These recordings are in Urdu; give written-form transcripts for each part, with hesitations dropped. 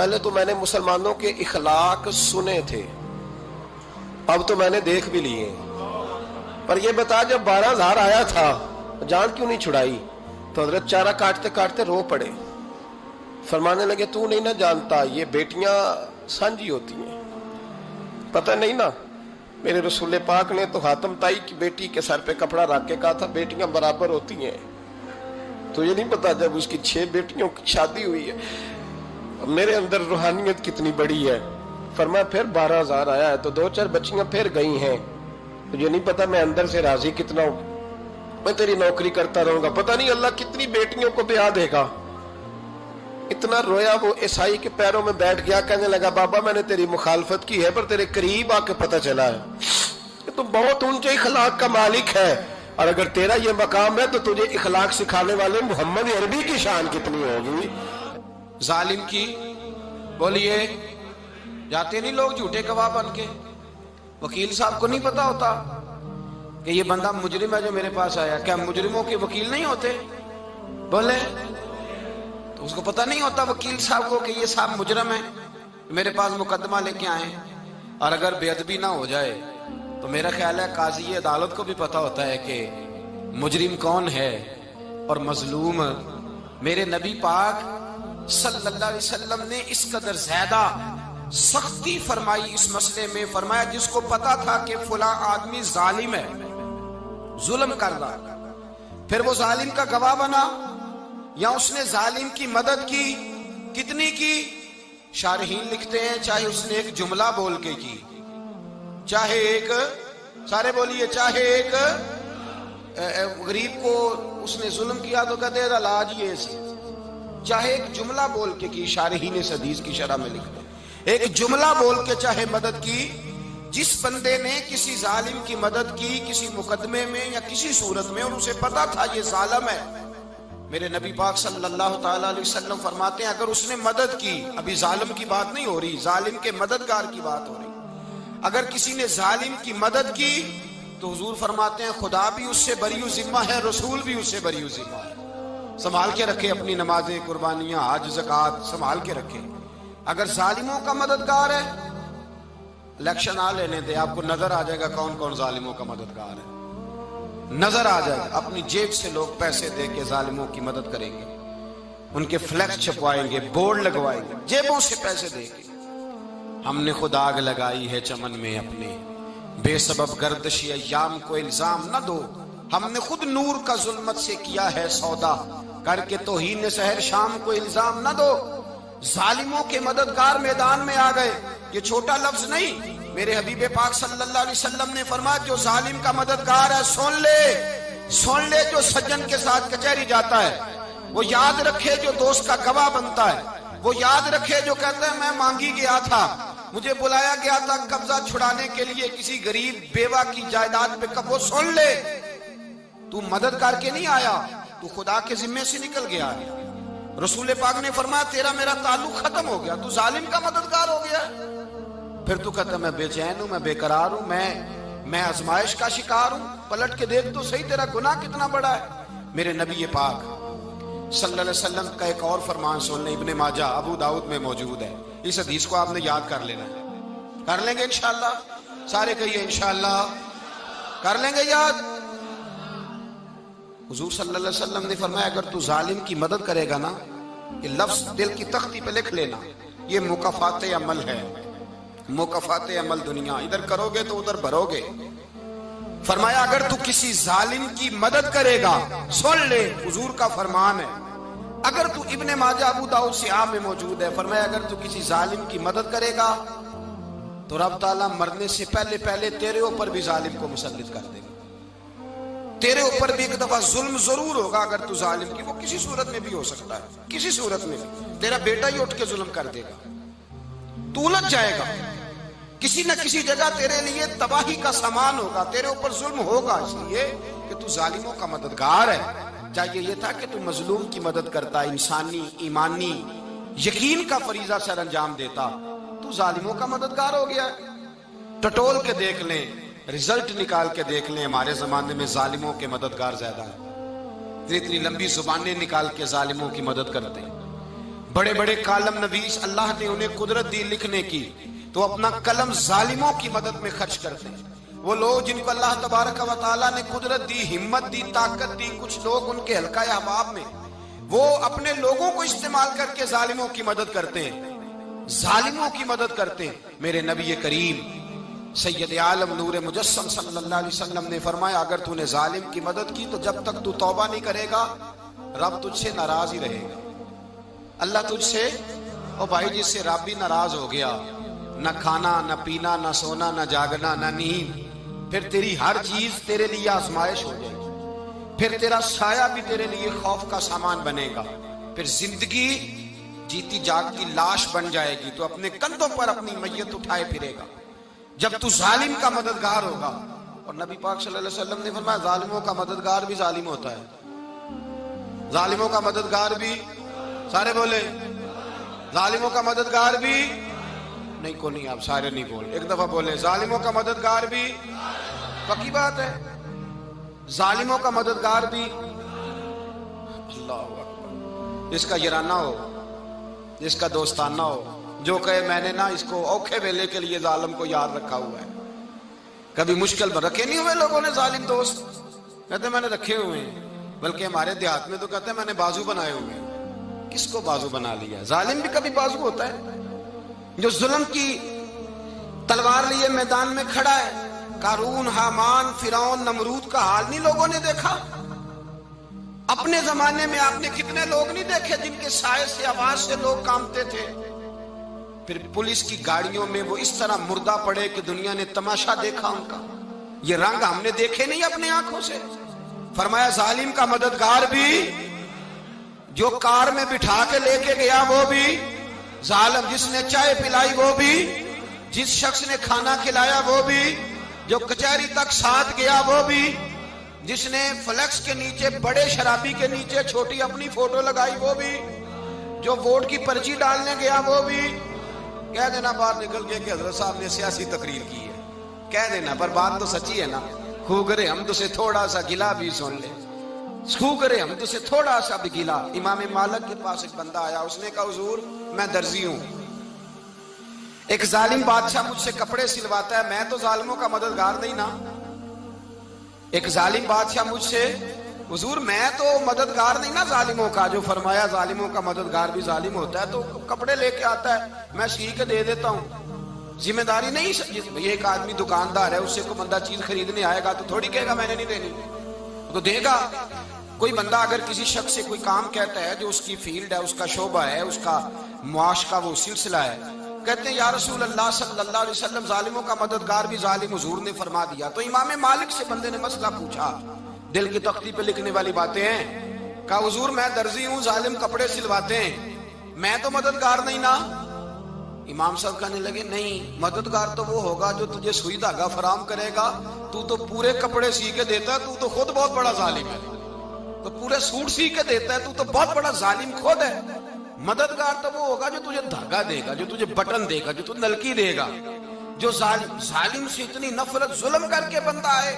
پہلے تو میں نے مسلمانوں کے اخلاق سنے تھے، اب تو میں نے دیکھ بھی لیے، پر یہ بتا جب 12,000 آیا تھا جان کیوں نہیں چھڑائی؟ تو حضرت چارہ کاٹتے کاٹتے رو پڑے، فرمانے لگے تو نہیں نہ جانتا یہ بیٹیاں سانجھی ہوتی ہیں، پتہ نہیں نا؟ میرے رسول پاک نے تو حاتم تائی کی بیٹی کے سر پہ کپڑا رکھ کے کہا تھا بیٹیاں برابر ہوتی ہیں، تو یہ نہیں پتا جب اس کی 6 بیٹیوں کی شادی ہوئی ہے میرے اندر روحانیت کتنی بڑی ہے۔ فرمایا پھر 12,000 آیا ہے تو 2-4 بچیاں پھر گئی ہیں، تجھے نہیں پتا میں اندر سے راضی کتنا ہوں، میں تیری نوکری کرتا رہوں گا، پتہ نہیں اللہ کتنی بیٹیوں کو بیاہ دے گا۔ اتنا رویا وہ عیسائی کے پیروں میں بیٹھ گیا، کہنے لگا بابا میں نے تیری مخالفت کی ہے پر تیرے قریب آ کے پتہ چلا ہے کہ تو بہت اونچے اخلاق کا مالک ہے، اور اگر تیرا یہ مقام ہے تو تجھے اخلاق سکھانے والے محمد عربی کی شان کتنی ہوگی۔ ظالم کی بولیے جاتے نہیں لوگ جھوٹے گواہ بن کے، وکیل صاحب کو نہیں پتا ہوتا کہ یہ بندہ مجرم ہے جو میرے پاس آیا، کیا مجرموں کے وکیل نہیں ہوتے؟ بولے تو اس کو پتہ نہیں ہوتا وکیل صاحب کو کہ یہ صاحب مجرم ہے، میرے پاس مقدمہ لے کے آئے، اور اگر بے ادبی نہ ہو جائے تو میرا خیال ہے قاضی عدالت کو بھی پتا ہوتا ہے کہ مجرم کون ہے اور مظلوم۔ میرے نبی پاک صلی اللہ علیہ وسلم نے اس قدر زیادہ سختی فرمائی اس مسئلے میں، فرمایا جس کو پتا تھا کہ فلاں آدمی ظالم ہے، ظلم کر رہا، پھر وہ ظالم کا گواہ بنا یا اس نے ظالم کی مدد کی، کتنی کی؟ شارحین لکھتے ہیں چاہے اس نے ایک جملہ بول کے کی، چاہے ایک، سارے بولیے، چاہے ایک غریب کو اس نے ظلم کیا تو کہتے ہیں علاج یہ سی، چاہے ایک جملہ بول کے کی، شارحین اس حدیث کی شرح میں لکھتے ہیں ایک جملہ بول کے چاہے مدد کی، جس بندے نے کسی ظالم کی مدد کی کسی مقدمے میں یا کسی صورت میں اور اسے پتا تھا یہ ظالم ہے، میرے نبی پاک صلی اللہ تعالی علیہ وسلم فرماتے ہیں اگر اس نے مدد کی، ابھی ظالم کی بات نہیں ہو رہی، ظالم کے مددگار کی بات ہو رہی، اگر کسی نے ظالم کی مدد کی تو حضور فرماتے ہیں خدا بھی اس سے بری و ذمہ ہے، رسول بھی اس سے بری و ذمہ ہے۔ سنبھال کے رکھے اپنی نمازیں، قربانیاں، حج، زکوٰۃ سنبھال کے رکھے۔ اگر ظالموں کا مددگار ہے، الیکشن آ لینے دے، آپ کو نظر آ جائے گا کون کون ظالموں کا مددگار ہے، نظر آ جائے گا۔ اپنی جیب سے لوگ پیسے دے کے ظالموں کی مدد کریں گے، ان کے فلیکس چھپوائیں گے، بورڈ لگوائیں گے، جیبوں سے پیسے دے کے۔ ہم نے خود آگ لگائی ہے چمن میں اپنے، بے سبب گردشی ایام کو الزام نہ دو، ہم نے خود نور کا ظلمت سے کیا ہے سودا، کر کے توہین سحر شام کو الزام نہ دو۔ ظالموں کے مددگار میدان میں آ گئے، یہ چھوٹا لفظ نہیں، میرے حبیب پاک صلی اللہ علیہ وسلم نے فرمایا جو ظالم کا مددگار ہے سن لے جو سجن کے ساتھ کچہری جاتا ہے، وہ یاد رکھے جو دوست کا گواہ بنتا ہے، وہ یاد رکھے جو کہتا ہے میں مانگی گیا تھا، مجھے بلایا گیا تھا قبضہ چھڑانے کے لیے کسی غریب بیوہ کی جائیداد پہ، وہ سن لے تو مدد کر کے نہیں آیا، تو خدا کے ذمے سے نکل گیا ہے۔ رسول پاک نے فرمایا تیرا میرا تعلق ختم ہو گیا، تو ظالم کا مددگار ہو گیا، پھر تو کہتا میں بے چین ہوں، میں بے قرار ہوں، میں آزمائش کا شکار ہوں، پلٹ کے دیکھ تو صحیح تیرا گناہ کتنا بڑا ہے۔ میرے نبی پاک صلی اللہ علیہ وسلم کا ایک اور فرمان سن لیں، ابن ماجہ ابو داؤد میں موجود ہے، اس حدیث کو آپ نے یاد کر لینا ہے، کر لیں گے انشاءاللہ، سارے کہیے انشاءاللہ، کر لیں گے یاد۔ حضور صلی اللہ علیہ وسلم نے فرمایا اگر تو ظالم کی مدد کرے گا نا، یہ لفظ دل کی تختی پہ لکھ لینا، یہ مکافات عمل ہے، مکافات عمل دنیا، ادھر کرو گے تو ادھر بھرو گے۔ فرمایا اگر تو کسی ظالم کی مدد کرے گا، سن لے حضور کا فرمان ہے، اگر تو ابن ماجہ ابو داؤد سیاہ میں موجود ہے، فرمایا اگر تو کسی ظالم کی مدد کرے گا تو رب تعالیٰ مرنے سے پہلے تیرے اوپر بھی ظالم کو مسلط کر دے گا، تیرے اوپر بھی ایک دفعہ ظلم ضرور ہوگا اگر تو ظالم کی، وہ کسی صورت میں بھی ہو سکتا ہے، کسی صورت میں بھی تیرا بیٹا ہی اٹھ کے ظلم کر دے گا، تو الجھ جائے گا، کسی نہ کسی جگہ تیرے لیے تباہی کا سامان ہوگا، تیرے اوپر ظلم ہوگا، اس لیے کہ تو ظالموں کا مددگار ہے۔ چاہیے یہ تھا کہ تو مظلوم کی مدد کرتا، انسانی ایمانی یقین کا فریضہ سر انجام دیتا، تو ظالموں کا مددگار ہو گیا۔ ٹٹول کے دیکھ لیں، رزلٹ نکال کے دیکھ لیں، ہمارے زمانے میں ظالموں کے مددگار زیادہ ہیں، اتنی لمبی زبانیں نکال کے ظالموں کی مدد کرتے ہیں، بڑے بڑے کالم نویس اللہ نے انہیں قدرت دی لکھنے کی، تو اپنا قلم ظالموں کی مدد میں خرچ کرتے ہیں۔ وہ لوگ جن کو اللہ تبارک و تعالیٰ نے قدرت دی، ہمت دی، طاقت دی، کچھ لوگ ان کے حلقہ احباب میں، وہ اپنے لوگوں کو استعمال کر کے ظالموں کی مدد کرتے ہیں، ظالموں کی مدد کرتے ہیں۔ میرے نبی کریم سید عالم نور مجسم صلی اللہ علیہ وسلم نے فرمایا، اگر تو نے ظالم کی مدد کی تو جب تک تو توبہ نہیں کرے گا رب تجھ سے ناراض ہی رہے گا۔ اللہ تجھ سے، او بھائی جس سے رب بھی ناراض ہو گیا، نہ کھانا نہ پینا نہ سونا نہ جاگنا نہ نیند، پھر تیری ہر چیز تیرے لیے آزمائش ہو جائے گی، پھر تیرا سایہ بھی تیرے لیے خوف کا سامان بنے گا، پھر زندگی جیتی جاگتی لاش بن جائے گی، تو اپنے کندھوں پر اپنی میت اٹھائے پھرے گا جب تو ظالم کا مددگار ہوگا۔ اور نبی پاک صلی اللہ علیہ وسلم نے فرمایا، ظالموں کا مددگار بھی ظالم ہوتا ہے، ظالموں کا مددگار بھی، سارے بولے ظالموں کا مددگار بھی نہیں، کو نہیں، آپ سارے نہیں بولے، ایک دفعہ بولے ظالموں کا مددگار بھی، پکی بات ہے، ظالموں کا مددگار بھی۔ اللہ اکبر، جس کا یارانہ ہو، جس کا دوستانہ ہو، جو کہے میں نے نا اس کو اوکھے ویلے کے لیے ظالم کو یاد رکھا ہوا ہے۔ کبھی مشکل میں رکھے نہیں ہوئے لوگوں نے ظالم دوست، کہتے میں نے رکھے ہوئے ہیں، بلکہ ہمارے دیہات میں تو کہتے ہیں میں نے بازو بنائے ہوئے ہیں۔ کس کو بازو بنا لیا؟ ظالم بھی کبھی بازو ہوتا ہے، جو ظلم کی تلوار لیے میدان میں کھڑا ہے۔ قارون، حامان، فرعون، نمرود کا حال نہیں لوگوں نے دیکھا؟ اپنے زمانے میں آپ نے کتنے لوگ نہیں دیکھے جن کے سائے سے، آواز سے لوگ کانپتے تھے؟ پھر پولیس کی گاڑیوں میں وہ اس طرح مردہ پڑے کہ دنیا نے تماشا دیکھا ان کا۔ یہ رنگ ہم نے دیکھے نہیں اپنے آنکھوں سے۔ فرمایا ظالم کا مددگار بھی، جو کار میں بٹھا کے لے کے گیا وہ بھی ظالم، جس نے چائے پلائی وہ بھی، جس شخص نے کھانا کھلایا وہ بھی، جو کچہری تک ساتھ گیا وہ بھی، جس نے فلیکس کے نیچے، بڑے شرابی کے نیچے چھوٹی اپنی فوٹو لگائی وہ بھی، جو ووٹ کی پرچی ڈالنے گیا وہ بھی۔ کہہ دینا باہر نکل کے کہ حضرت صاحب نے سیاسی تقریر کی ہے، کہہ دینا، پر بات تو سچی ہے نا۔ خوگرے حمد سے تھوڑا سا گلا بھی سن لے، خوگرے حمد سے تھوڑا سا بھی گلا۔ امام مالک کے پاس ایک بندہ آیا، اس نے کہا حضور میں درزی ہوں، ایک ظالم بادشاہ مجھ سے کپڑے سلواتا ہے، میں تو ظالموں کا مددگار نہیں نا۔ ایک ظالم بادشاہ مجھ سے، حضور میں تو مددگار نہیں نا ظالموں کا، جو فرمایا ظالموں کا مددگار بھی ظالم ہوتا ہے، تو کپڑے لے کے آتا ہے میں سی کے دے دیتا ہوں، ذمہ داری نہیں۔ یہ ایک آدمی دکاندار ہے، اس سے کوئی بندہ چیز خریدنے آئے گا تو تھوڑی کہے گا میں نے نہیں دینی، تو دے گا۔ کوئی بندہ اگر کسی شخص سے کوئی کام کہتا ہے جو اس کی فیلڈ ہے، اس کا شعبہ ہے، اس کا معاش کا وہ سلسلہ ہے، کہتے ہیں یا رسول اللہ صلی اللہ علیہ وسلم ظالموں کا مددگار بھی ظالم، حضور نے فرما دیا۔ تو امام مالک سے بندے نے مسئلہ پوچھا، دل کی تختی پہ لکھنے والی باتیں ہیں، کہا حضور میں درزی ہوں، ظالم کپڑے سلواتے ہیں، میں تو مددگار نہیں نا۔ امام صاحب کہنے لگے نہیں، مددگار تو وہ ہوگا جو تجھے سوئی دھاگا فراہم کرے گا، تو پورے کپڑے سی کے دیتا ہے، تو خود بہت بڑا ظالم ہے، تو پورے سوٹ سی کے دیتا ہے، تو بہت بڑا ظالم خود ہے۔ مددگار تو وہ ہوگا جو تجھے دھاگا دے گا، جو تجھے بٹن دے گا، جو تجھے نلکی دے گا، جو ظالم سے اتنی نفرت ظلم کر کے بندہ ہے۔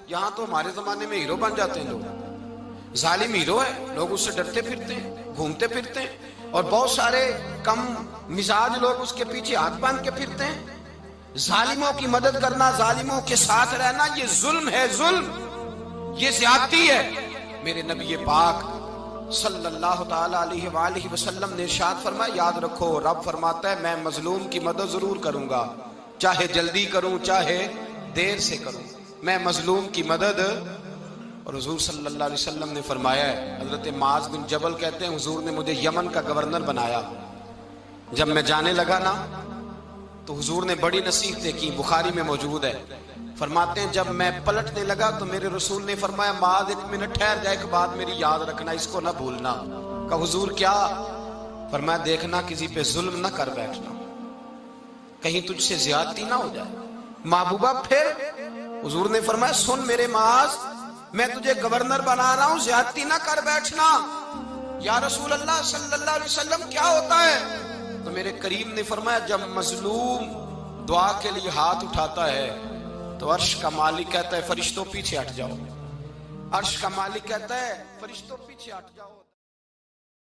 یہاں تو ہمارے زمانے میں ہیرو بن جاتے ہیں لوگ، ظالم ہیرو ہے، لوگ اس سے ڈرتے پھرتے ہیں، گھومتے پھرتے ہیں، اور بہت سارے کم مزاج لوگ اس کے پیچھے ہاتھ باندھ کے پھرتے ہیں۔ ظالموں کی مدد کرنا، ظالموں کے ساتھ رہنا، یہ ظلم ہے، ظلم، یہ زیادتی ہے۔ میرے نبی پاک صلی اللہ تعالی علیہ وآلہ وسلم نے ارشاد فرمایا، یاد رکھو رب فرماتا ہے میں مظلوم کی مدد ضرور کروں گا، چاہے جلدی کروں چاہے دیر سے کروں، میں مظلوم کی مدد۔ اور حضور صلی اللہ علیہ وسلم نے فرمایا ہے، حضرت معاذ بن جبل کہتے ہیں حضور نے مجھے یمن کا گورنر بنایا، جب میں جانے لگا نا تو حضور نے بڑی نصیحتیں کی، بخاری میں موجود ہے، فرماتے ہیں جب میں پلٹنے لگا تو میرے رسول نے فرمایا معاذ ایک منٹ ٹھہر جا، ایک بات میری یاد رکھنا، اس کو نہ بھولنا۔ کہا حضور کیا؟ فرمایا دیکھنا کسی پہ ظلم نہ کر بیٹھنا، کہیں تجھ سے زیادتی نہ ہو جائے۔ محبوبہ پھر حضور نے فرمایا سن میرے معاذ، میں تجھے گورنر بنا رہا ہوں، زیادتی نہ کر بیٹھنا۔ یا رسول اللہ صلی اللہ علیہ وسلم کیا ہوتا ہے؟ تو میرے کریم نے فرمایا جب مظلوم دعا کے لیے ہاتھ اٹھاتا ہے تو عرش کا مالک کہتا ہے فرشتوں پیچھے ہٹ جاؤ، عرش کا مالک کہتا ہے فرشتوں پیچھے ہٹ جاؤ۔